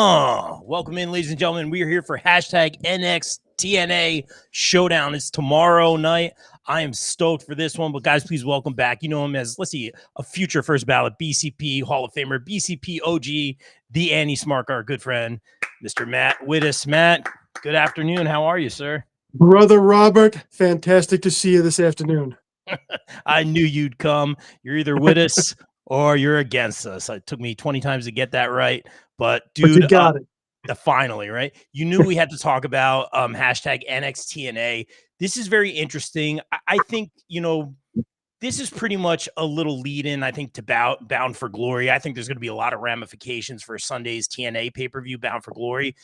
Welcome in, ladies and gentlemen. We are here for hashtag NXT TNA Showdown. It's tomorrow night. I am stoked for this one, but guys, please welcome back. You know him as, let's see, a future first ballot BCP Hall of Famer, BCP OG, the Annie Smart, our good friend, Mr. Matt Wittes. Matt, good afternoon. How are you, sir? Brother Robert, fantastic to see you this afternoon. I knew you'd come. You're either with us or you're against us. It took me 20 times to get that right, but dude, you got it. Finally, right? You knew we had to talk about hashtag NXTNA. This is very interesting. I think, you know, this is pretty much a little lead-in, I think, to Bound for Glory. I think there's going to be a lot of ramifications for Sunday's TNA pay-per-view, Bound for Glory,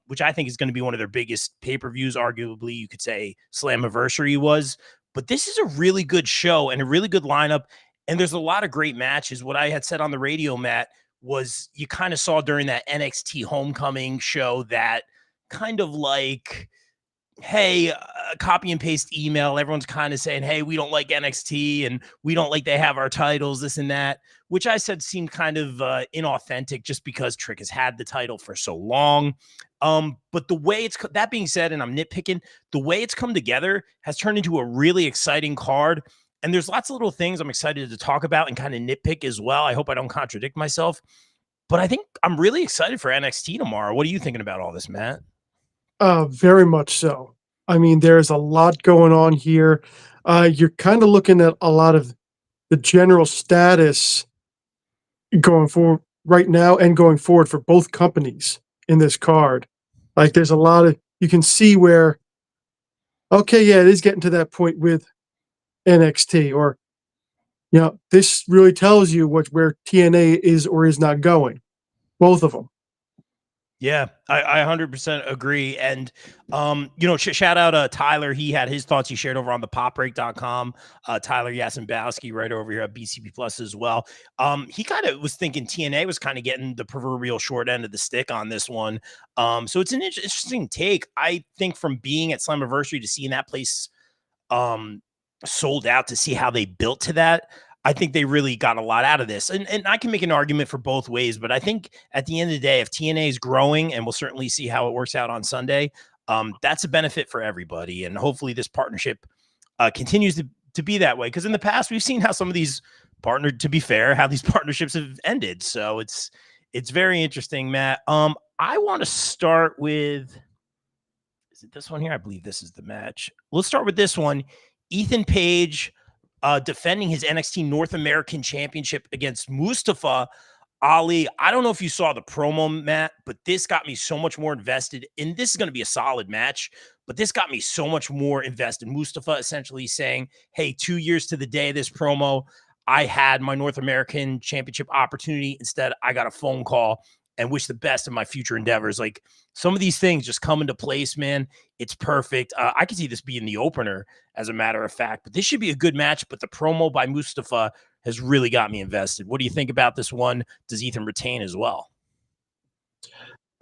which I think is going to be one of their biggest pay-per-views. Arguably, you could say Slammiversary was. But this is a really good show and a really good lineup. And there's a lot of great matches. What I had said on the radio, Matt, was you kind of saw during that NXT Homecoming show that kind of like, hey, copy and paste email. Everyone's kind of saying, hey, we don't like NXT and we don't like they have our titles, this and that, which I said seemed kind of inauthentic just because Trick has had the title for so long. But the way it's, that being said, and I'm nitpicking, the way it's come together has turned into a really exciting card. And there's lots of little things I'm excited to talk about and kind of nitpick as well. I hope I don't contradict myself, but I think I'm really excited for NXT tomorrow. What are you thinking about all this, Matt? Very much so. I mean, there's a lot going on here. You're kind of looking at a lot of the general status going forward right now and going forward for both companies in this card. Like there's a lot of, you can see where, okay, yeah, it is getting to that point with NXT, or, you know, this really tells you where TNA is or is not going. Both of them. Yeah, I 100% agree. And, you know, shout out Tyler. He had his thoughts he shared over on the popbreak.com. Tyler Yasenbowski right over here at BCP Plus as well. He kind of was thinking TNA was kind of getting the proverbial short end of the stick on this one. So it's an interesting take. I think from being at Slammiversary to seeing that place sold out, to see how they built to that, I think they really got a lot out of this. And I can make an argument for both ways, but I think at the end of the day, if TNA is growing, and we'll certainly see how it works out on Sunday, that's a benefit for everybody. And hopefully this partnership continues to be that way. Because in the past, we've seen how some of these to be fair, how these partnerships have ended. So it's very interesting, Matt. I want to start with, is it this one here? I believe this is the match. Let's start with this one. Ethan Page defending his NXT North American Championship against Mustafa Ali. I don't know if you saw the promo, Matt, but this got me so much more invested. And this is going to be a solid match, but this got me so much more invested. Mustafa essentially saying, hey, 2 years to the day of this promo, I had my North American Championship opportunity. Instead, I got a phone call, and wish the best in my future endeavors. Like, some of these things just come into place, man. It's perfect. I could see this being the opener, as a matter of fact, but this should be a good match. But the promo by Mustafa has really got me invested. What do you think about this one? Does Ethan retain as well?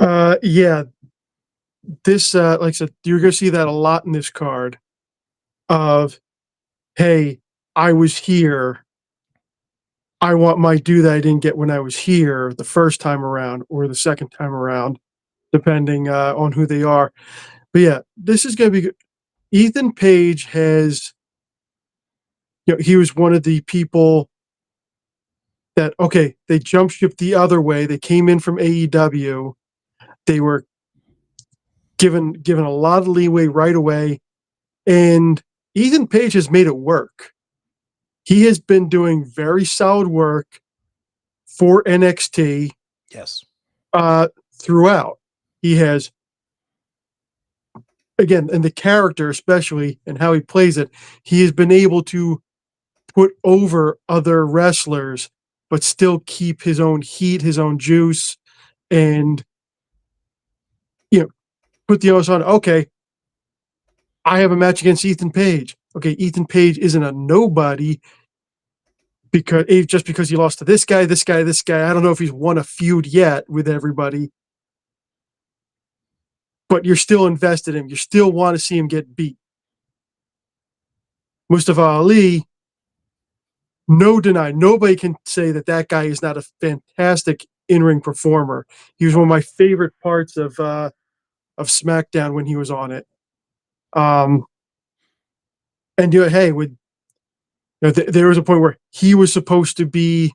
Yeah, this, like I said, you're going to see that a lot in this card of, hey, I was here. I want my due that I didn't get when I was here the first time around or the second time around, depending on who they are. But yeah, this is going to be good. Ethan Page has, you know, he was one of the people that, okay, they jump ship the other way. They came in from AEW. They were given a lot of leeway right away. And Ethan Page has made it work. He has been doing very solid work for NXT. Yes. Throughout. He has, again, and the character especially and how he plays it, he has been able to put over other wrestlers, but still keep his own heat, his own juice, and, you know, put the onus on, okay, I have a match against Ethan Page. Okay, Ethan Page isn't a nobody just because he lost to this guy. I don't know if he's won a feud yet with everybody, but you're still invested in him. You still want to see him get beat. Mustafa Ali, no deny. Nobody can say that guy is not a fantastic in-ring performer. He was one of my favorite parts of SmackDown when he was on it. And hey, there was a point where he was supposed to be,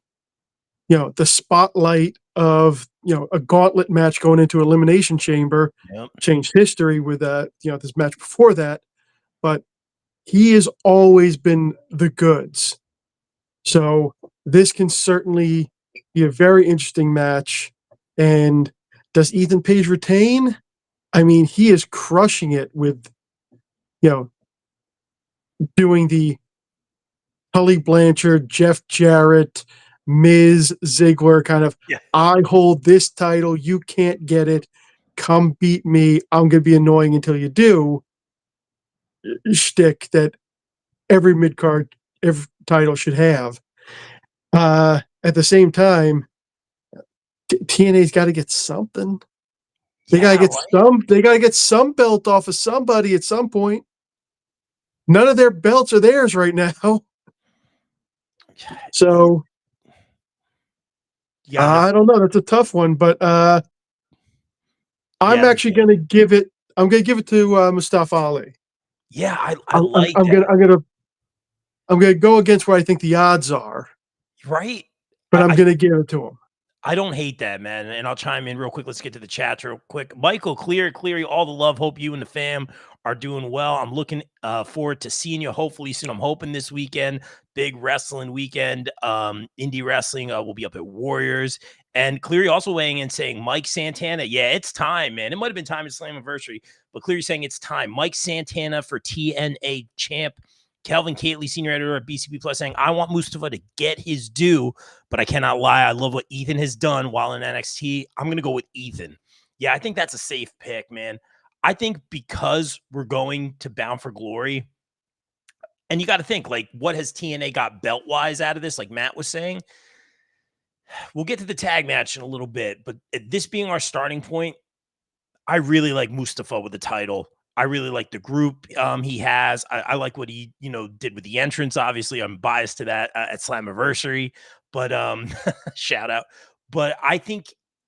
the spotlight of a gauntlet match going into Elimination Chamber, Yep. changed history with this match before that, but he has always been the goods. So this can certainly be a very interesting match. And does Ethan Page retain? I mean, he is crushing it with, doing the Tully Blanchard, Jeff Jarrett, Miz Ziggler kind of, Yeah. I hold this title, you can't get it, come beat me, I'm going to be annoying until you do shtick that every mid-card, every title should have. At the same time, TNA's got to get something. They got to get They got to get some belt off of somebody at some point. None of their belts are theirs right now. So I don't know. That's a tough one, but I'm actually going to give it. I'm going to give it to Mustafa Ali. Yeah, I I'm like I'm that. I'm gonna go against what I think the odds are, Right? but I'm gonna give it to him. I don't hate that, man. And I'll chime in real quick. Let's get to the chats real quick. Michael, Cleary, all the love. Hope you and the fam are doing well. I'm looking forward to seeing you hopefully soon. I'm hoping this weekend, big wrestling weekend. Indie wrestling will be up at Warriors. And Cleary also weighing in saying Mike Santana. Yeah, it's time, man. It might have been time at Slammiversary, but Cleary saying it's time. Mike Santana for TNA champ. Kelvin Catley, senior editor at BCB Plus, saying, I want Mustafa to get his due, but I cannot lie. I love what Ethan has done while in NXT. I'm going to go with Ethan. Yeah, I think that's a safe pick, man. I think because we're going to Bound for Glory, and you got to think, like, what has TNA got belt-wise out of this, like Matt was saying? We'll get to the tag match in a little bit, but this being our starting point, I really like Mustafa with the title. I really like the group he has. I like what he, did with the entrance. Obviously, I'm biased to that at Slammiversary, but shout out. But I think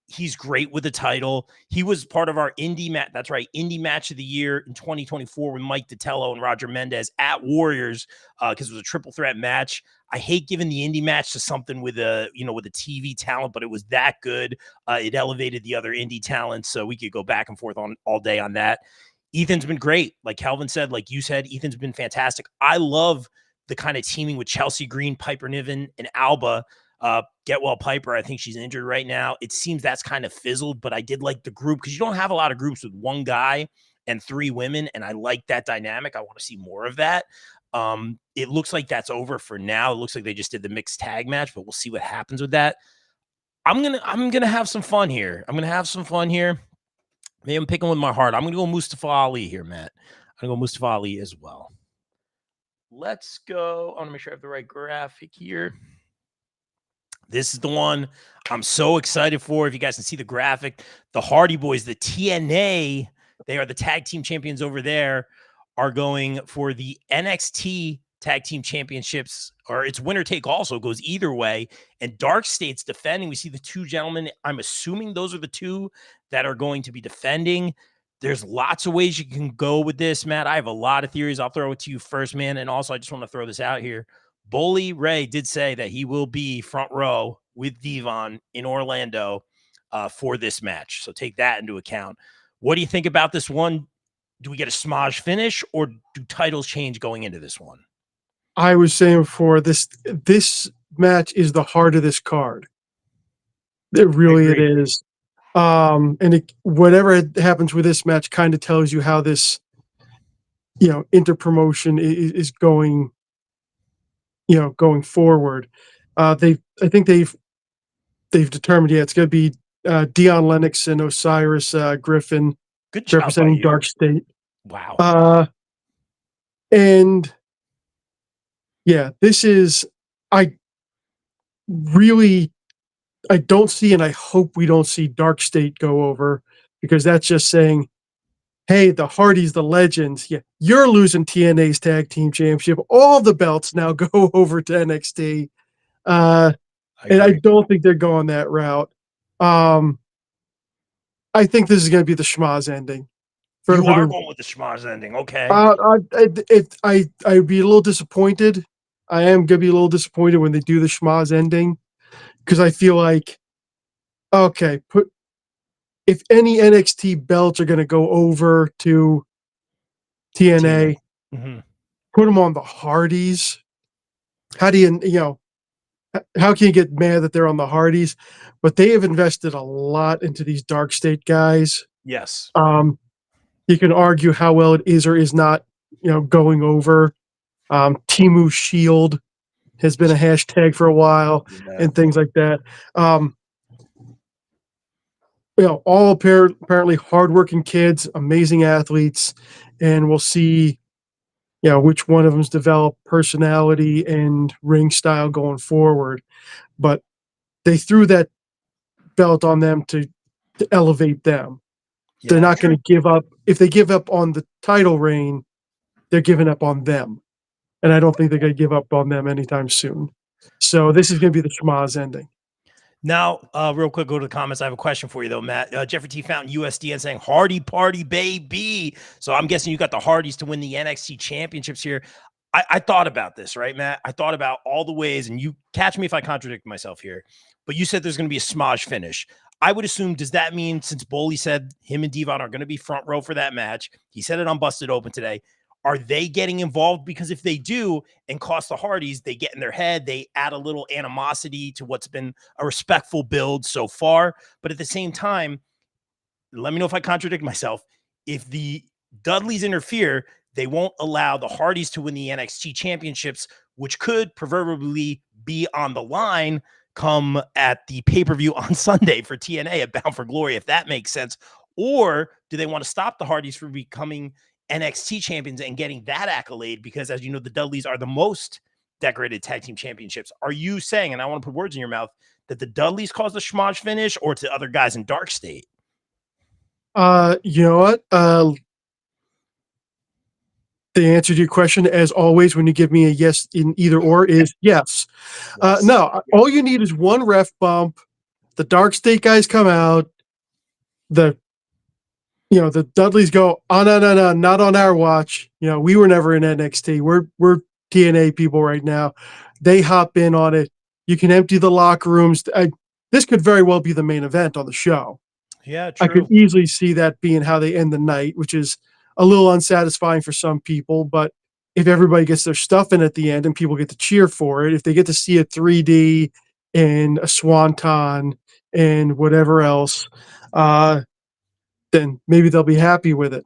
he's great with the title. He was part of our indie match. That's right, indie match of the year in 2024 with Mike Ditello and Roger Mendez at Warriors because it was a triple threat match. I hate giving the indie match to something with a TV talent, but it was that good. It elevated the other indie talents, so we could go back and forth on all day on that. Ethan's been great. Like Kelvin said, like you said, Ethan's been fantastic. I love the kind of teaming with Chelsea Green, Piper Niven, and Alba. Get well Piper, I think she's injured right now. It seems that's kind of fizzled, but I did like the group because you don't have a lot of groups with one guy and three women, and I like that dynamic. I want to see more of that. It looks like that's over for now. It looks like they just did the mixed tag match, but we'll see what happens with that. I'm gonna have some fun here. Maybe I'm picking with my heart. I'm gonna go Mustafa Ali here, Matt. I'm gonna go Mustafa Ali as well. Let's go. I want to make sure I have the right graphic here. This is the one I'm so excited for. If you guys can see the graphic, the Hardy Boys, the TNA, they are the tag team champions over there, are going for the NXT tag team championships, or it's winner take all, so it goes either way. And Dark State's defending. We see the two gentlemen. I'm assuming those are the two that are going to be defending. There's lots of ways you can go with this, Matt. I have a lot of theories. I'll throw it to you first, man. And also, I just want to throw this out here. Bully Ray did say that he will be front row with Devon in Orlando for this match. So take that into account. What do you think about this one? Do we get a smudge finish, or do titles change going into this one? I was saying before, this match is the heart of this card. It is. And whatever happens with this match kind of tells you how this, interpromotion is going, going forward. I think they've determined, it's going to be Dion Lennox and Osiris Griffin. Good job representing Dark State. Wow. And yeah, this is, I don't see, and I hope we don't see Dark State go over, because that's just saying, hey, the Hardys, the Legends, yeah, you're losing TNA's tag team championship. All the belts now go over to NXT. And I don't think they're going that route. I think this is going to be the schmoz ending. You For are the going with the schmoz ending. Okay. I'd be a little disappointed. I am gonna be a little disappointed when they do the schmoz ending because I feel like okay, put if any NXT belts are gonna go over to TNA, Mm-hmm. put them on the Hardys. How do how can you get mad that they're on the Hardys? But they have invested a lot into these Dark State guys. Yes. You can argue how well it is or is not, going over. Timu Shield has been a hashtag for a while Yeah. and things like that. All apparently hardworking kids, amazing athletes, and we'll see, which one of them's developed personality and ring style going forward. But they threw that belt on them to elevate them. They're Yeah. not going to give up. If they give up on the title reign, they're giving up on them. And I don't think they're going to give up on them anytime soon. So this is going to be the schmoz ending. Now, real quick, go to the comments. I have a question for you, though, Matt. Jeffrey T. Fountain, USDN, saying Hardy Party, baby. So I'm guessing you got the Hardys to win the NXT championships here. I thought about this, right, Matt? I thought about all the ways, and you catch me if I contradict myself here, but you said there's going to be a smudge finish. I would assume, does that mean since Boley said him and Devon are going to be front row for that match, he said it on Busted Open today, are they getting involved? Because if they do and cost the Hardys, they get in their head, they add a little animosity to what's been a respectful build so far. But at the same time, let me know if I contradict myself. If the Dudleys interfere, they won't allow the Hardys to win the NXT championships, which could proverbially be on the line come at the pay-per-view on Sunday for TNA at Bound for Glory, if that makes sense. Or do they want to stop the Hardys from becoming NXT champions and getting that accolade? Because as you know, the Dudleys are the most decorated tag team championships. Are you saying, and I want to put words in your mouth, that the Dudleys caused the schmoz finish, or to other guys in Dark State? You know what? The answer to your question, as always, when you give me a yes in either or, is yes. Yes. No, all you need is one ref bump. The Dark State guys come out. The Dudleys go, oh no, not on our watch. We were never in NXT. We're TNA people right now. They hop in on it. You can empty the locker rooms. This could very well be the main event on the show. Yeah, I could true. easily see that being how they end the night, which is a little unsatisfying for some people. But if everybody gets their stuff in at the end and people get to cheer for it, if they get to see a 3D and a swanton and whatever else, then maybe they'll be happy with it.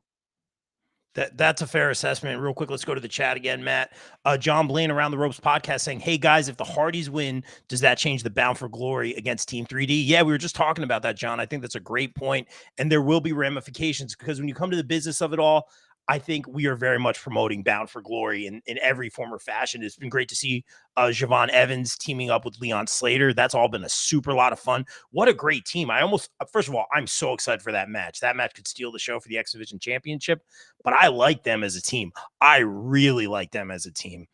That's a fair assessment. Real quick, let's go to the chat again, Matt. John Blaine, Around the Ropes podcast, saying, hey, guys, if the Hardys win, does that change the Bound for Glory against Team 3D? Yeah, we were just talking about that, John. I think that's a great point, and there will be ramifications because when you come to the business of it all, I think we are very much promoting Bound for Glory in every form or fashion. It's been great to see Javon Evans teaming up with Leon Slater. That's all been a super lot of fun. What a great team. First of all, I'm so excited for that match. That match could steal the show for the X Division Championship, but I like them as a team. I really like them as a team.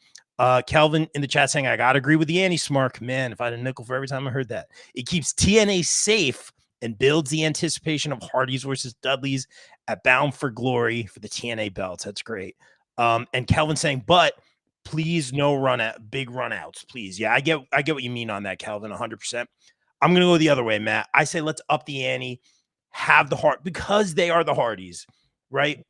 Kelvin in the chat saying, I got to agree with the anti-smark. Man, if I had a nickel for every time I heard that. It keeps TNA safe and builds the anticipation of Hardys versus Dudleys at Bound for Glory for the TNA belts. That's great. And Kelvin saying, but please no big run outs, please. Yeah, I get what you mean on that, Kelvin, 100%. I'm going to go the other way, Matt. I say let's up the ante, have the heart, because they are the Hardys, right?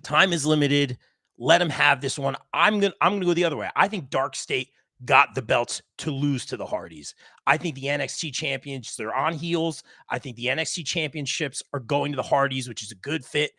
Time is limited. Let them have this one. I'm gonna go the other way. I think Dark State got the belts to lose to the Hardys. I think the NXT champions, they're on heels. I think the NXT championships are going to the Hardys, which is a good fit.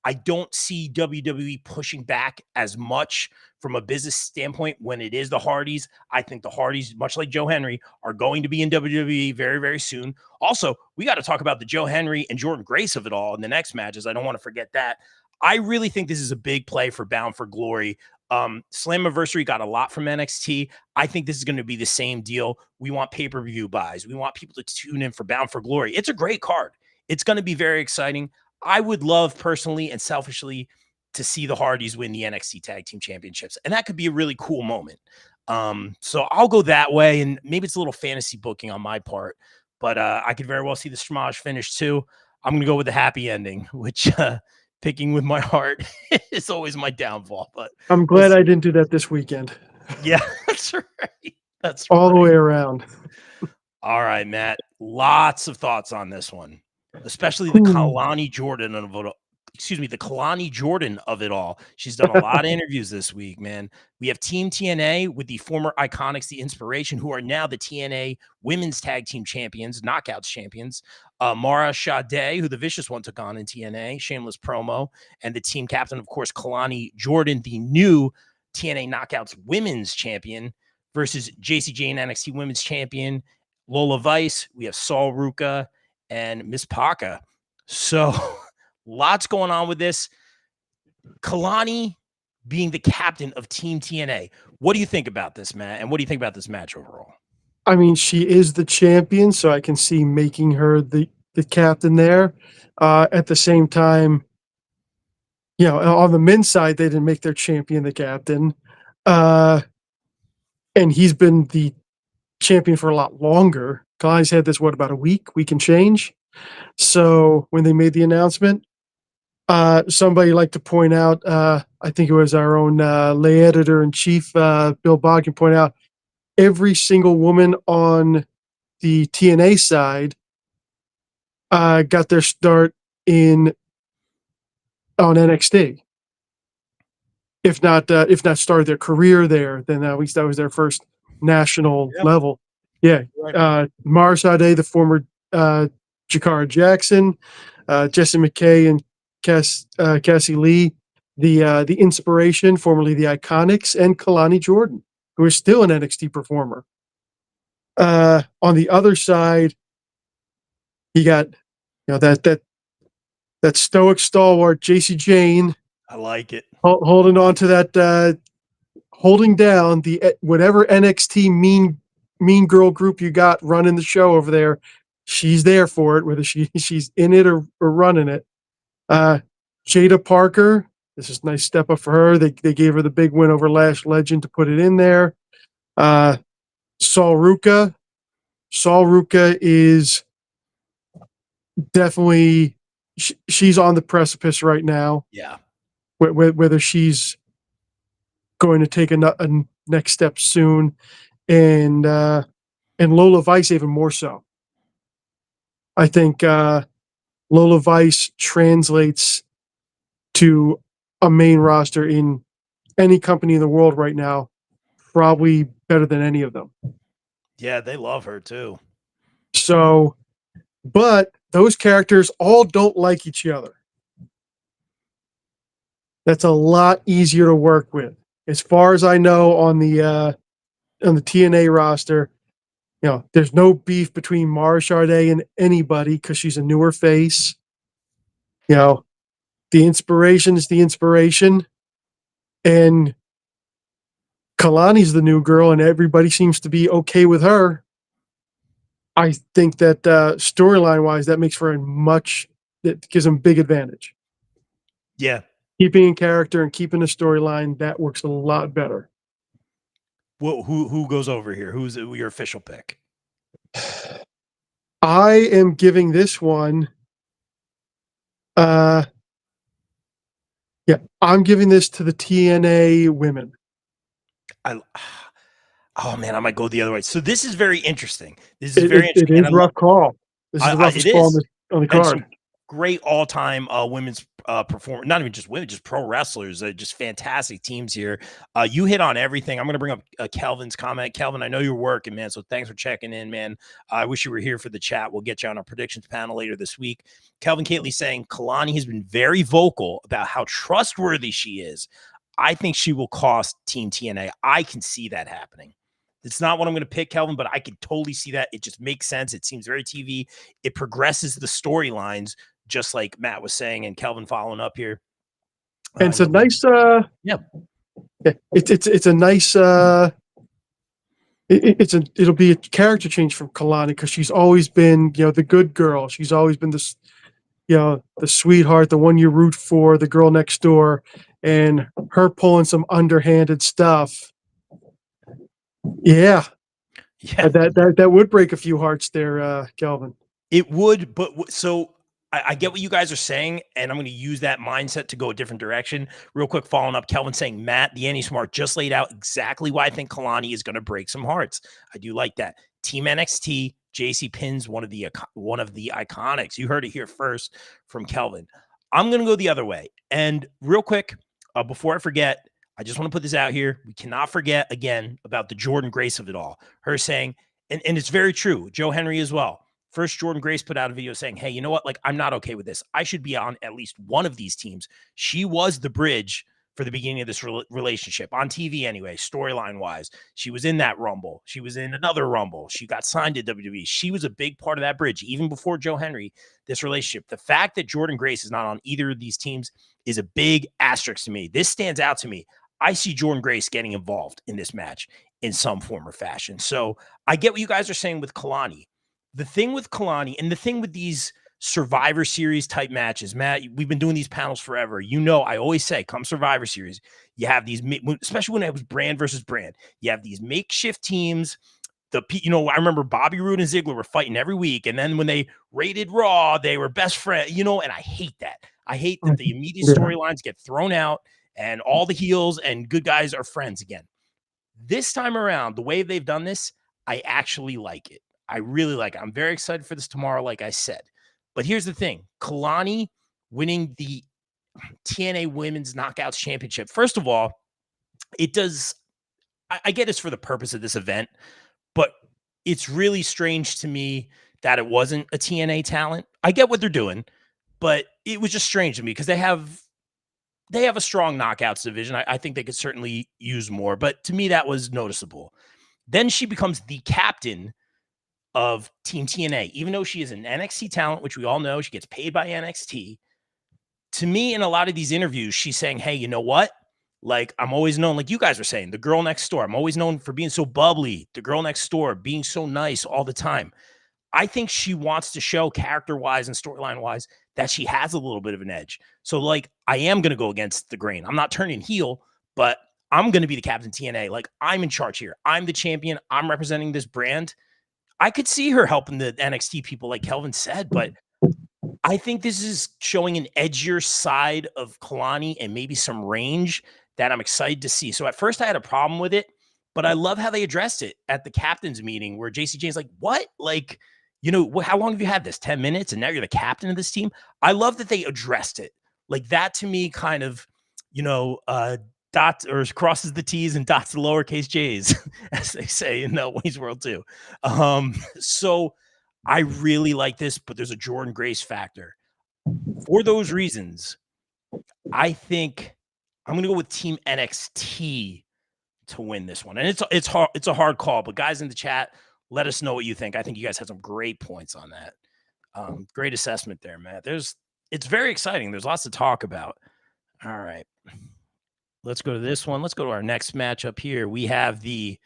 I don't see WWE pushing back as much from a business standpoint when it is the Hardys. I think the Hardys, much like Joe Henry, are going to be in WWE very, very soon. Also, we got to talk about the Joe Henry and Jordan Grace of it all in the next matches. I don't want to forget that. I really think this is a big play for Bound for Glory. Slammiversary got a lot from NXT. I think this is going to be the same deal. We want pay-per-view buys. We want people to tune in for Bound for Glory. It's a great card. It's going to be very exciting. I would love personally and selfishly to see the Hardys win the NXT Tag Team Championships. And that could be a really cool moment. So I'll go that way. And maybe it's a little fantasy booking on my part. but I could very well see the Schmosh finish too. I'm going to go with the happy ending, which picking with my heart is always my downfall. But I'm we'll glad I didn't do that this weekend. yeah, that's right. That's All the right. way around. All right, Matt. Lots of thoughts on this one, especially the Hmm. Kalani Jordan of it. Excuse me, the Kalani Jordan of it all. She's done a lot of interviews this week, man. We have Team TNA with the former Iconics, the Inspiration, who are now the TNA Women's Tag Team Champions, Knockouts Champions. Mara Sade, who the Vicious One took on in TNA, shameless promo, and the team captain, of course, Kalani Jordan, the new TNA Knockouts Women's Champion, versus JC Jane, NXT Women's Champion, Lola Vice, we have Saul Ruka, and Miss Paka. So lots going on with this. Kalani being the captain of Team TNA. What do you think about this, Matt? And what do you think about this match overall? I mean, she is the champion, so I can see making her the captain there. At the same time, on the men's side, they didn't make their champion the captain, and he's been the champion for a lot longer. Kalani's had this about a week and change. So when they made the announcement, somebody liked to point out, I think it was our own lay editor in chief, Bill Bodkin, point out every single woman on the TNA side got their start on NXT. If not started their career there, then at least that was their first national level. Yeah, Right. Mara Sade, the former Jakara Jackson, Jesse McKay, and Cassie Lee, the Inspiration, formerly the Iconics, and Kalani Jordan, who is still an NXT performer. On the other side, you got that stoic stalwart JC Jane. I like it. Holding on to that, holding down the whatever NXT mean girl group you got running the show over there. She's there for it, whether she's in it or running it. Jada Parker, this is a nice step up for her. They gave her the big win over Lash Legend to put it in there. Saul Ruka is definitely she's on the precipice right now. Yeah. Whether she's going to take a next step soon, and Lola Vice even more so. I think Lola Vice translates to a main roster in any company in the world right now, probably better than any of them. Yeah, they love her too. So, but those characters all don't like each other. That's a lot easier to work with. As far as I know, on the TNA roster, there's no beef between Mara Sade and anybody because she's a newer face. The Inspiration is the Inspiration, and Kalani's the new girl, and everybody seems to be okay with her. I think that storyline-wise, that makes for that gives them big advantage. Yeah. Keeping in character and keeping the storyline, that works a lot better. Well, who goes over here? Who's your official pick? I am giving this one. I'm giving this to the TNA women. Oh man, I might go the other way. So this is very interesting. This is very interesting. It is a rough call. This is the roughest call on the card. Great all-time women's performer, not even just women, just pro wrestlers, just fantastic teams here. You hit on everything. I'm going to bring up Kelvin's comment. Kelvin, I know you're working, man, so thanks for checking in, man. I wish you were here for the chat. We'll get you on our predictions panel later this week. Kelvin Catley saying Kalani has been very vocal about how trustworthy she is. I think she will cost Team TNA. I can see that happening. It's not what I'm going to pick, Kelvin, but I can totally see that. It just makes sense. It seems very TV. It progresses the storylines, just like Matt was saying, and Kelvin following up here. And it's a nice, it's a nice, it'll be a character change from Kalani because she's always been, the good girl. She's always been this, the sweetheart, the one you root for, the girl next door, and her pulling some underhanded stuff. Yeah. Yeah. That would break a few hearts there, Kelvin. It would, but so I get what you guys are saying, and I'm going to use that mindset to go a different direction. Real quick, following up, Kelvin saying, Matt, the Annie Smart just laid out exactly why I think Kalani is going to break some hearts. I do like that. Team NXT, JC Pins, one of the iconics. You heard it here first from Kelvin. I'm going to go the other way. And real quick, before I forget, I just want to put this out here. We cannot forget again about the Jordan Grace of it all. Her saying, and it's very true, Joe Henry as well. First, Jordan Grace put out a video saying, hey, you know what? Like, I'm not okay with this. I should be on at least one of these teams. She was the bridge for the beginning of this relationship on TV anyway, storyline wise. She was in that Rumble. She was in another Rumble. She got signed to WWE. She was a big part of that bridge, even before Joe Henry, this relationship. The fact that Jordan Grace is not on either of these teams is a big asterisk to me. This stands out to me. I see Jordan Grace getting involved in this match in some form or fashion. So I get what you guys are saying with Kalani. The thing with Kalani and the thing with these Survivor Series type matches, Matt, we've been doing these panels forever. You know, I always say, come Survivor Series, you have these, especially when it was brand versus brand, you have these makeshift teams. I remember Bobby Roode and Ziggler were fighting every week. And then when they raided Raw, they were best friends, and I hate that. I hate that the immediate storylines get thrown out and all the heels and good guys are friends again. This time around, the way they've done this, I actually like it. I really like it. I'm very excited for this tomorrow, like I said. But here's the thing. Kalani winning the TNA Women's Knockouts Championship. First of all, it does, I get it's for the purpose of this event, but it's really strange to me that it wasn't a TNA talent. I get what they're doing, but it was just strange to me because they have a strong knockouts division. I think they could certainly use more, but to me, that was noticeable. Then she becomes the captain of Team TNA, even though she is an NXT talent, which we all know she gets paid by NXT. To me, in a lot of these interviews, she's saying, hey, you know what? Like, I'm always known, like you guys were saying, the girl next door. I'm always known for being so bubbly, the girl next door, being so nice all the time. I think she wants to show character-wise and storyline-wise that she has a little bit of an edge. So, like, I am going to go against the grain. I'm not turning heel, but I'm going to be the captain TNA. Like, I'm in charge here. I'm the champion. I'm representing this brand. I could see her helping the NXT people, like Kelvin said, but I think this is showing an edgier side of Kalani and maybe some range that I'm excited to see. So at first I had a problem with it, but I love how they addressed it at the captain's meeting where JC Jane's like, what? Like, how long have you had this? 10 minutes? And now you're the captain of this team. I love that they addressed it. Like that to me kind of, dots or crosses the T's and dots the lowercase J's, as they say in Wayne's World too. So I really like this, but there's a Jordan Grace factor. For those reasons, I think I'm going to go with Team NXT to win this one. And it's hard. It's a hard call, but guys in the chat, let us know what you think. I think you guys had some great points on that. Great assessment there, Matt. It's very exciting. There's lots to talk about. All right. Let's go to this one. Let's go to our next matchup here. We have the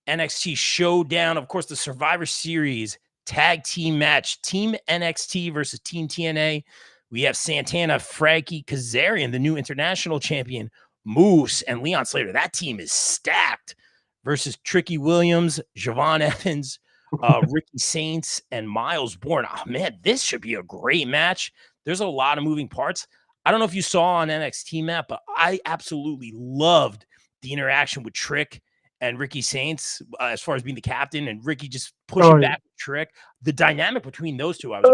NXT Showdown. Of course, the Survivor Series tag team match. Team NXT versus Team TNA. We have Santana, Frankie Kazarian, the new international champion, Moose, and Leon Slater. That team is stacked versus Tricky Williams, Javon Evans, Ricky Saints, and Miles Bourne. Oh, man, this should be a great match. There's a lot of moving parts. I don't know if you saw on NXT, Matt, but I absolutely loved the interaction with Trick and Ricky Saints as far as being the captain and Ricky just pushing back with Trick. The dynamic between those two, I was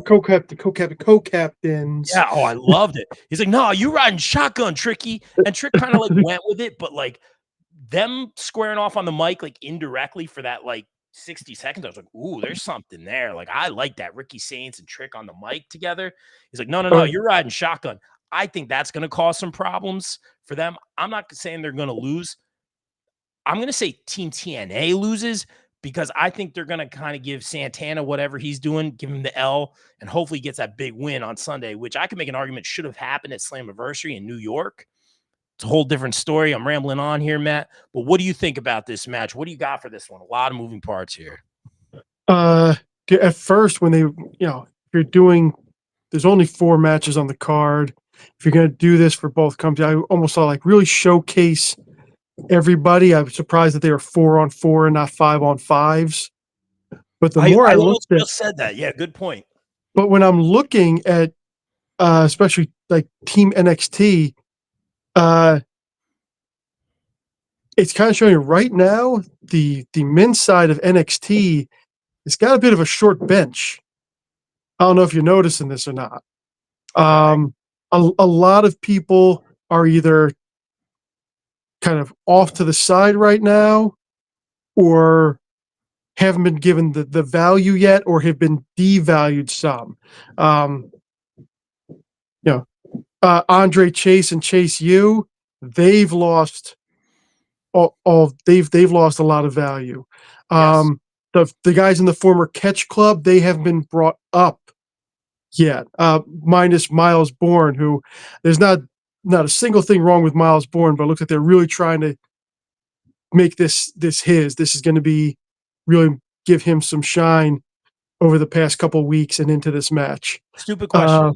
co-captains. Yeah, I loved it. He's like, no, you riding shotgun, Tricky. And Trick kind of like went with it, but like them squaring off on the mic, like indirectly for that like 60 seconds, I was like, ooh, there's something there. Like, I like that. Ricky Saints and Trick on the mic together. He's like, no, you're riding shotgun. I think that's going to cause some problems for them. I'm not saying they're going to lose. I'm going to say Team TNA loses because I think they're going to kind of give Santana whatever he's doing, give him the L, and hopefully gets that big win on Sunday, which I can make an argument should have happened at Slammiversary in New York. It's a whole different story. I'm rambling on here, Matt. But what do you think about this match? What do you got for this one? A lot of moving parts here. At first, when if you're doing, there's only 4 matches on the card. If you're going to do this for both companies, I almost saw like really showcase everybody. I'm surprised that they were 4-on-4 and not 5-on-5s. But the I more I almost looked at, just said that. Yeah, good point. but when I'm looking at, especially like Team NXT, uh, it's kind of showing right now the men's side of NXT has got a bit of a short bench. I don't know if you're noticing this or not. Okay. A lot of people are either kind of off to the side right now, or haven't been given the value yet, or have been devalued some. Um, you know, Andre Chase and Chase U, they've lost all they've lost a lot of value. Yes. The guys in the former Catch Club, they haven't been brought up yet. Minus Miles Bourne, who there's not a single thing wrong with Miles Bourne, but it looks like they're really trying to make this his. This is going to be really give him some shine over the past couple weeks and into this match. Stupid question, man.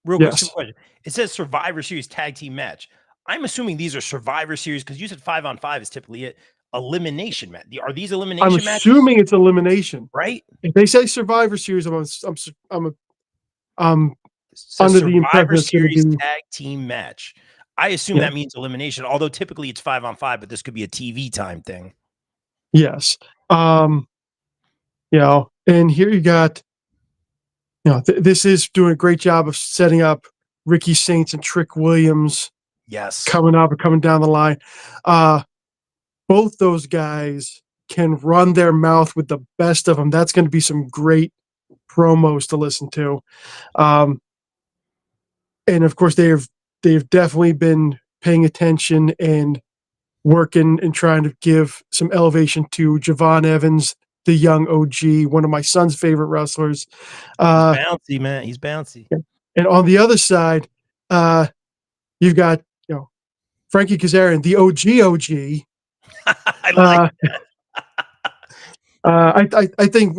Real quick, Yes, stupid question. It says Survivor Series tag team match. I'm assuming these are Survivor Series because you said 5-on-5 is typically it. Elimination match. Are these I'm elimination matches? assuming it's elimination. Right? If they say Survivor Series, I'm It says under the impression Survivor it's going to Series be tag team match. I assume yeah, that means elimination, although typically it's 5-on-5, but this could be a TV time thing. yes. And here you got, this is doing a great job of setting up Ricky Saints and Trick Williams Yes. coming up or coming down the line. Uh, both those guys can run their mouth with the best of them. That's going to be some great promos to listen to. Um, and of course, they've definitely been paying attention and working and trying to give some elevation to Javon Evans, the young OG, one of my son's favorite wrestlers. He's Uh, bouncy, man. He's bouncy. and on the other side, uh, you've got Frankie Kazarian, the OG. I like Uh, I think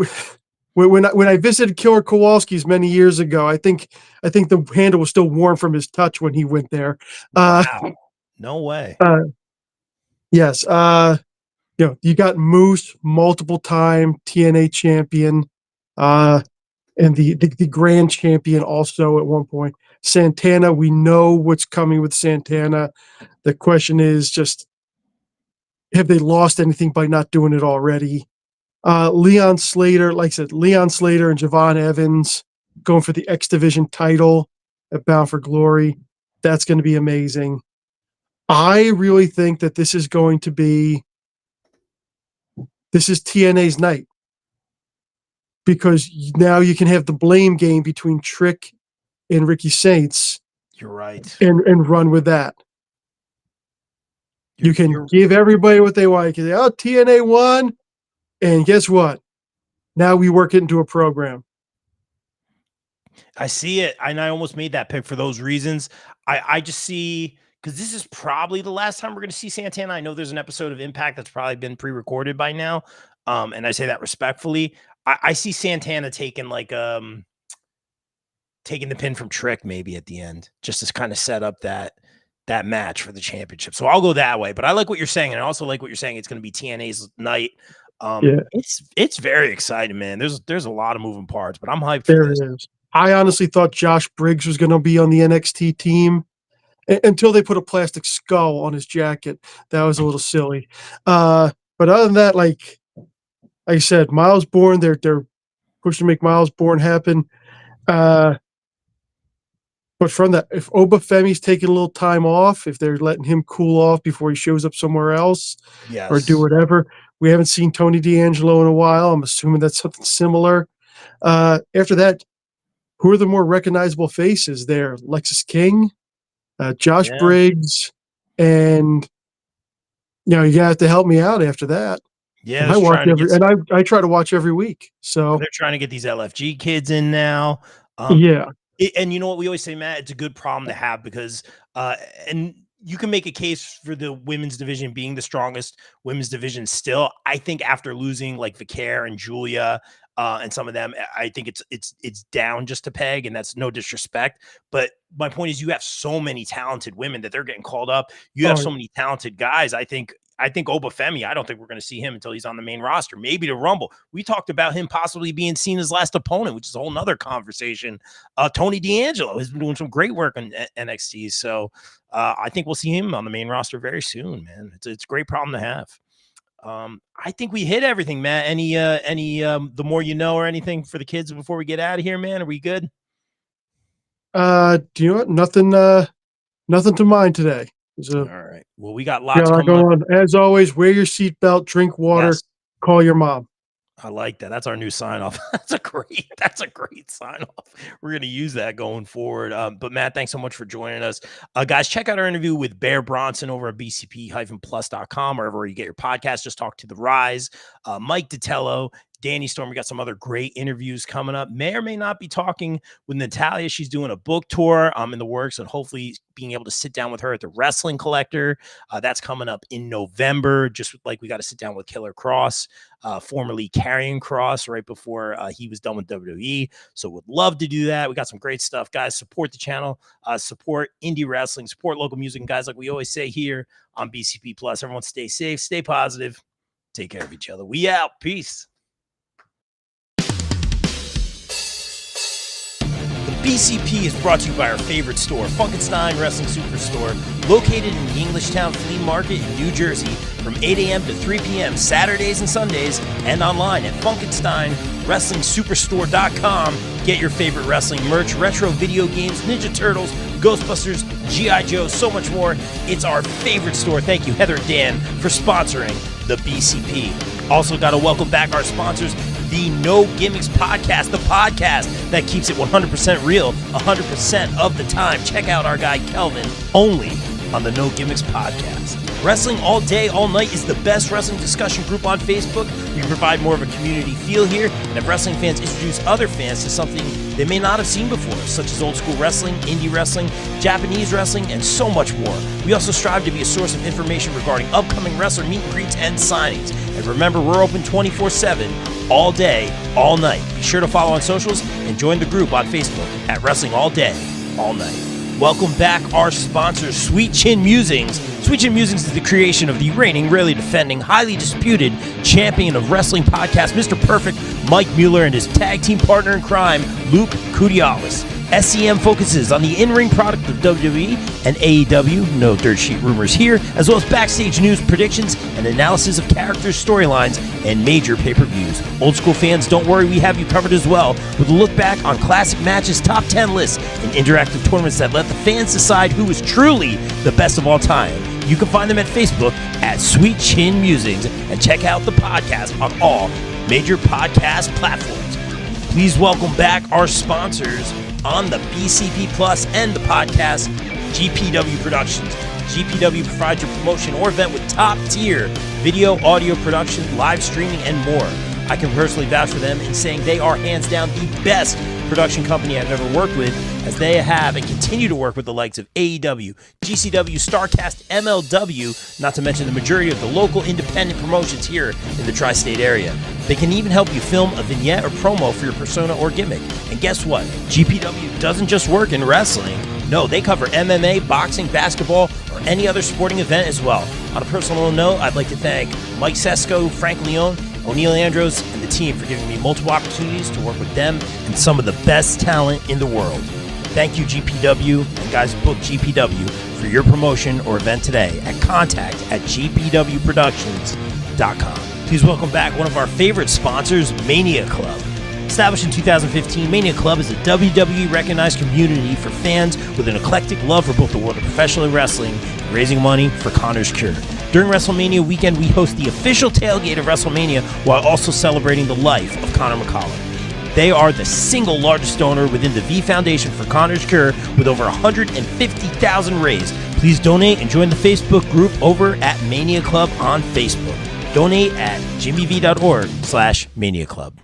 when I visited Killer Kowalski's many years ago, I think the handle was still warm from his touch when he went there. Uh, wow. No way. yes, you got Moose, multiple time TNA champion, uh, and the grand champion also at one point. Santana, we know what's coming with Santana. The question is just, have they lost anything by not doing it already? Leon Slater, like I said, Leon Slater and Javon Evans going for the X Division title at Bound for Glory. That's going to be amazing. I really think that this is TNA's night, because now you can have the blame game between Trick and Ricky Saints You're right. and run with that. You can You're give everybody what they want. You can say, oh, TNA won. And guess what? Now we work it into a program. I see it, and I almost made that pick for those reasons. I just see, because this is probably the last time we're going to see Santana. I know there's an episode of Impact that's probably been pre-recorded by now, and I say that respectfully. I see Santana taking taking the pin from Trick maybe at the end, just to kind of set up that match for the championship. So I'll go that way. But I like what you're saying, and I also like what you're saying. It's going to be TNA's night. Yeah, It's very exciting, man. There's a lot of moving parts, but I'm hyped for there this. it is. I honestly thought Josh Briggs was going to be on the NXT team until they put a plastic skull on his jacket. That was a little silly. But other than that, like I said, Miles Bourne, they're pushing to make Miles Bourne happen. But from that, if Obafemi's taking a little time off, if they're letting him cool off before he shows up somewhere else or do Yes. whatever, we haven't seen Tony D'Angelo in a while. I'm assuming that's something similar. After that, who are the more recognizable faces there? Lexus King, Josh Yeah. Briggs, and you have to help me out after that. Yeah. And I Just watch trying to get I try to watch every week. So they're trying to get these LFG kids in now. Um, yeah, and you know what we always say, Matt, it's a good problem to have because and you can make a case for the women's division being the strongest women's division still. I think after losing like Vicaire and Julia and some of them, I think it's down just a peg, and that's no disrespect. But my point is, you have so many talented women that they're getting called up. You have oh so many talented guys. I think I think Obafemi, I don't think we're going to see him until he's on the main roster, maybe to Rumble. We talked about him possibly being seen as last opponent, which is a whole nother conversation. Tony D'Angelo has been doing some great work on NXT. So I think we'll see him on the main roster very soon, man. It's a great problem to have. I think we hit everything, Matt. Any the more you know or anything for the kids before we get out of here, man? Are we good? Do you know what? Nothing to mind today. All right. Well, we got lots coming on. As always, wear your seatbelt, drink water, Yes. call your mom. I like that. That's our new sign off. That's a great sign off. We're going to use that going forward. But Matt, thanks so much for joining us. Guys, check out our interview with Bear Bronson over at bcp-plus.com, or wherever you get your podcast. Just talk to The Rise, Mike Ditello, Danny Storm. We got some other great interviews coming up. May or may not be talking with Natalia. She's doing a book tour in the works, and hopefully being able to sit down with her at the Wrestling Collector. That's coming up in November, just like we got to sit down with Killer Cross, formerly Karrion Kross, right before he was done with WWE. So would love to do that. We got some great stuff, guys. Support the channel, support indie wrestling, support local music. And guys, like we always say here on BCP Plus, everyone stay safe, stay positive, take care of each other. We out. Peace. BCP is brought to you by our favorite store, Funkenstein Wrestling Superstore, located in the Englishtown Flea Market in New Jersey from 8 a.m. to 3 p.m. Saturdays and Sundays, and online at FunkensteinWrestlingSuperstore.com. Get your favorite wrestling merch, retro video games, Ninja Turtles, Ghostbusters, G.I. Joe, so much more. It's our favorite store. Thank you, Heather and Dan, for sponsoring the BCP. Also got to welcome back our sponsors, the No Gimmicks Podcast, the podcast that keeps it 100% real 100% of the time. Check out our guy Kelvin, only on the No Gimmicks Podcast. Wrestling All Day, All Night is the best wrestling discussion group on Facebook. We provide more of a community feel here, and have wrestling fans introduce other fans to something they may not have seen before, such as old school wrestling, indie wrestling, Japanese wrestling, and so much more. We also strive to be a source of information regarding upcoming wrestler meet and greets and signings. And remember, we're open 24/7, all day, all night. Be sure to follow on socials and join the group on Facebook at Wrestling All Day, All Night. Welcome back our sponsors, Sweet Chin Musings. Sweet Chin Musings is the creation of the reigning, rarely defending, highly disputed champion of wrestling podcast, Mr. Perfect, Mike Mueller, and his tag team partner in crime, Luke Kudialis. SCM focuses on the in-ring product of WWE and AEW, no dirt sheet rumors here, as well as backstage news, predictions, and analysis of characters, storylines, and major pay-per-views. Old school fans, don't worry, we have you covered as well, with a look back on classic matches, top 10 lists, and interactive tournaments that let the fans decide who is truly the best of all time. You can find them at Facebook at Sweet Chin Musings, and check out the podcast on all major podcast platforms. Please welcome back our sponsors on the BCP Plus and the podcast, GPW Productions. GPW provides your promotion or event with top-tier video, audio production, live streaming, and more. I can personally vouch for them in saying they are hands down the best production company I've ever worked with, as they have and continue to work with the likes of AEW, GCW, StarCast, MLW, not to mention the majority of the local independent promotions here in the tri-state area. They can even help you film a vignette or promo for your persona or gimmick. And guess what? GPW doesn't just work in wrestling. No, they cover MMA, boxing, basketball, or any other sporting event as well. On a personal note, I'd like to thank Mike Sesko, Frank Leone, O'Neil Andros, and the team for giving me multiple opportunities to work with them and some of the best talent in the world. Thank you, GPW, and guys, book GPW for your promotion or event today at contact@gpwproductions.com. Please welcome back one of our favorite sponsors, Mania Club. Established in 2015, Mania Club is a WWE-recognized community for fans with an eclectic love for both the world of professional wrestling and raising money for Connor's Cure. During WrestleMania weekend, we host the official tailgate of WrestleMania while also celebrating the life of Conor McCallum. They are the single largest donor within the V Foundation for Connor's Cure, with over 150,000 raised. Please donate and join the Facebook group over at Mania Club on Facebook. Donate at jimmyv.org/Mania Club.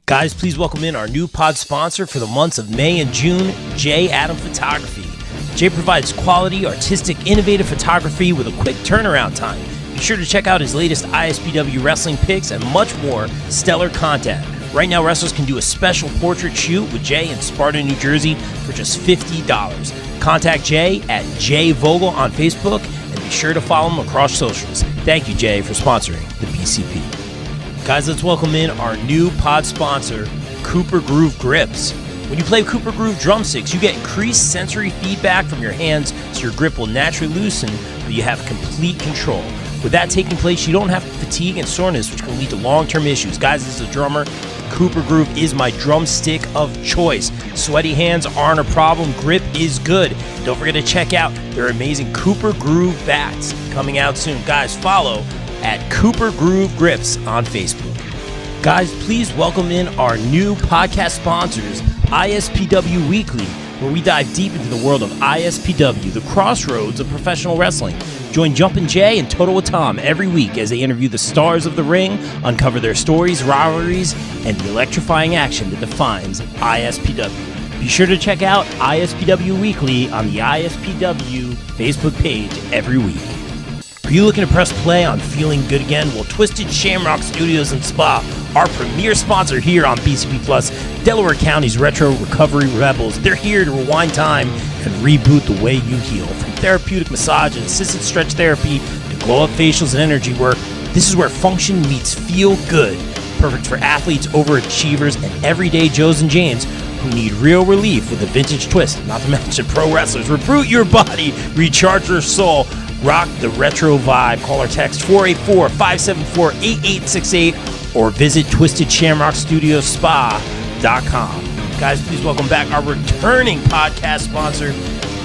Guys, please welcome in our new pod sponsor for the months of May and June, J. Adam Photography. Jay provides quality, artistic, innovative photography with a quick turnaround time. Be sure to check out his latest ISPW wrestling pics and much more stellar content. Right now, wrestlers can do a special portrait shoot with Jay in Sparta, New Jersey for just $50. Contact Jay at Jay Vogel on Facebook and be sure to follow him across socials. Thank you, Jay, for sponsoring the BCP. Guys, let's welcome in our new pod sponsor, Cooper Groove Grips. When you play Cooper Groove drumsticks, you get increased sensory feedback from your hands, so your grip will naturally loosen, but you have complete control. With that taking place, you don't have fatigue and soreness, which can lead to long-term issues. Guys, as a drummer, Cooper Groove is my drumstick of choice. Sweaty hands aren't a problem. Grip is good. Don't forget to check out their amazing Cooper Groove bats coming out soon. Guys, follow at Cooper Groove Grips on Facebook. Guys, please welcome in our new podcast sponsors, ISPW Weekly, where we dive deep into the world of ISPW, the crossroads of professional wrestling. Join Jumpin' Jay and Total with Tom every week as they interview the stars of the ring, uncover their stories, rivalries, and the electrifying action that defines ISPW. Be sure to check out ISPW Weekly on the ISPW Facebook page every week. Are you looking to press play on feeling good again? Well, Twisted Shamrock Studios and Spa, our premier sponsor here on BCP Plus, Delaware County's Retro Recovery Rebels. They're here to rewind time and reboot the way you heal. From therapeutic massage and assisted stretch therapy to glow-up facials and energy work, this is where function meets feel good. Perfect for athletes, overachievers, and everyday Joes and Janes who need real relief with a vintage twist. Not to mention pro wrestlers. Reboot your body, recharge your soul. Rock the retro vibe. Call or text 484-574-8868 or visit twistedshamrockstudiospa.com. Guys, please welcome back our returning podcast sponsor,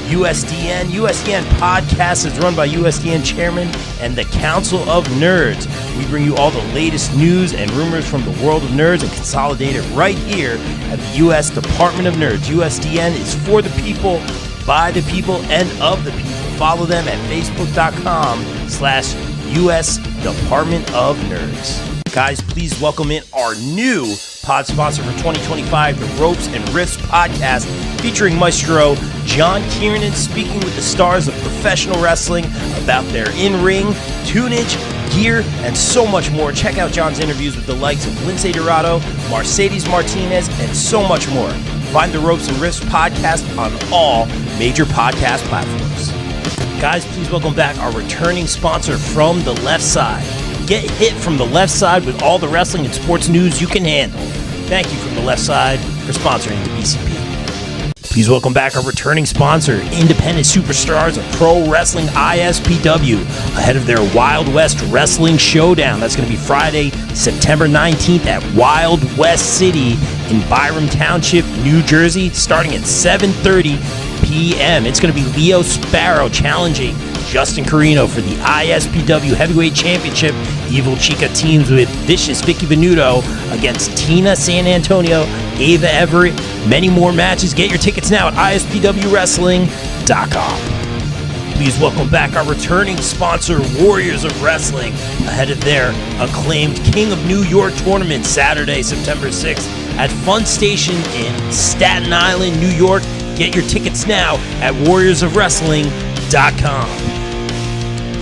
USDN. USDN Podcast is run by USDN Chairman and the Council of Nerds. We bring you all the latest news and rumors from the world of nerds and consolidate it right here at the U.S. Department of Nerds. USDN is for the people, by the people, and of the people. Follow them at facebook.com/US Department of Nerds. Guys, please welcome in our new pod sponsor for 2025, the Ropes and Riffs podcast, featuring Maestro John Kiernan speaking with the stars of professional wrestling about their in-ring, tunage, gear, and so much more. Check out John's interviews with the likes of Lince Dorado, Mercedes Martinez, and so much more. Find the Ropes and Riffs podcast on all major podcast platforms. Guys, please welcome back our returning sponsor from the left side. Get hit from the left side with all the wrestling and sports news you can handle. Thank you from the left side for sponsoring the BCP. Please welcome back our returning sponsor, independent superstars of pro wrestling ISPW, ahead of their Wild West Wrestling Showdown. That's going to be Friday, September 19th at Wild West City in Byram Township, New Jersey, starting at 7:30 p.m. It's going to be Leo Sparrow challenging Justin Carino for the ISPW Heavyweight Championship. Evil Chica teams with Vicious Vicky Venuto against Tina San Antonio, Ava Everett. Many more matches. Get your tickets now at ispwwrestling.com. Please welcome back our returning sponsor, Warriors of Wrestling, ahead of their acclaimed King of New York tournament Saturday, September 6th at Fun Station in Staten Island, New York. Get your tickets now at warriorsofwrestling.com.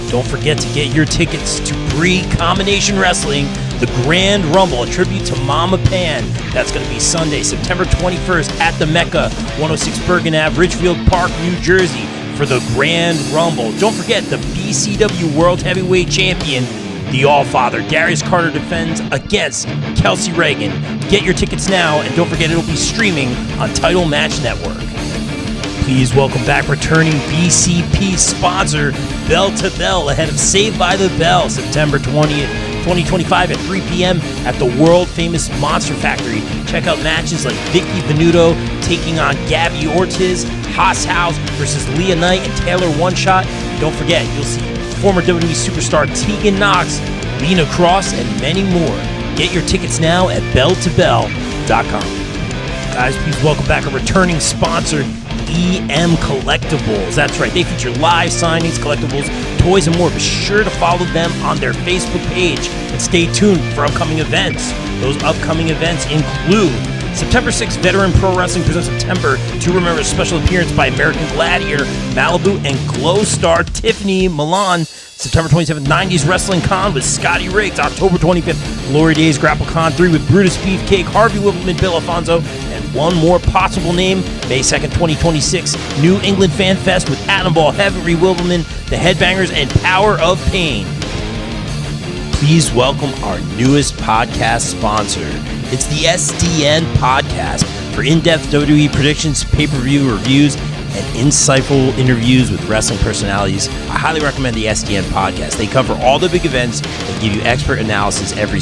Don't forget to get your tickets to Bree Combination Wrestling, the Grand Rumble, a tribute to Mama Pan. That's going to be Sunday, September 21st at the Mecca, 106 Bergen Ave, Ridgefield Park, New Jersey, for the Grand Rumble. Don't forget the BCW World Heavyweight Champion, the Allfather, Darius Carter, defends against Kelsey Reagan. Get your tickets now, and don't forget it'll be streaming on Title Match Network. Please welcome back returning BCP sponsor, Bell to Bell, ahead of Saved by the Bell, September 20th, 2025 at 3 p.m. at the world-famous Monster Factory. Check out matches like Vicky Venuto taking on Gabby Ortiz, Haas House versus Leah Knight and Taylor One Shot. Don't forget, you'll see former WWE superstar Tegan Knox, Lena Cross, and many more. Get your tickets now at belltobell.com. Guys, please welcome back a returning sponsor, EM Collectibles. That's right, they feature live signings, collectibles, toys, and more. Be sure to follow them on their Facebook page and stay tuned for upcoming events. Those upcoming events include September 6th, Veteran Pro Wrestling presents September to Remember, a special appearance by American Gladiator, Malibu, and Glow Star Tiffany Milan. September 27th, 90s Wrestling Con with Scotty Riggs. October 25th, Glory Days Grapple Con 3 with Brutus Beefcake, Harvey Whippleman, Bill Alfonso, and one more possible name. May 2nd, 2026, New England Fan Fest with Adam Ball, Heavy Whippleman, The Headbangers, and Power of Pain. please welcome our newest podcast sponsor. It's the SDN Podcast for in-depth WWE predictions, pay-per-view reviews, and insightful interviews with wrestling personalities. I highly recommend the SDN Podcast. They cover all the big events and give you expert analysis every